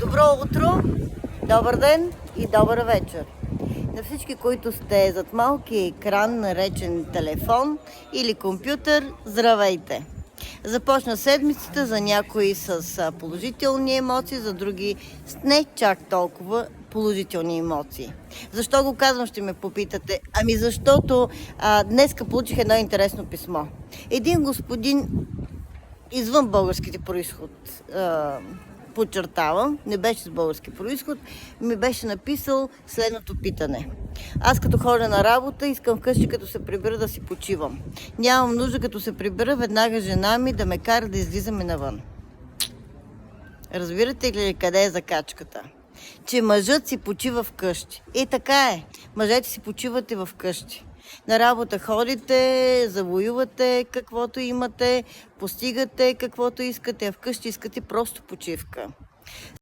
Добро утро, добър ден и добър вечер. На всички, които сте зад малкия екран, наречен телефон или компютър, здравейте! Започна седмицата, за някои с положителни емоции, за други с не чак толкова положителни емоции. Защо го казвам, ще ме попитате? Ами защото днеска получих едно интересно писмо. Един господин извън българските происход, подчертавам, не беше с български происход, ми беше написал следното питане. Аз като ходя на работа, искам вкъщи като се прибера да си почивам. Нямам нужда като се прибера веднага жена ми да ме кара да излизаме навън. Разбирате ли къде е закачката? Че мъжът си почива вкъщи. И така е. Мъжете си почивате вкъщи. На работа ходите, завоювате каквото имате, постигате каквото искате, а вкъщи искате просто почивка.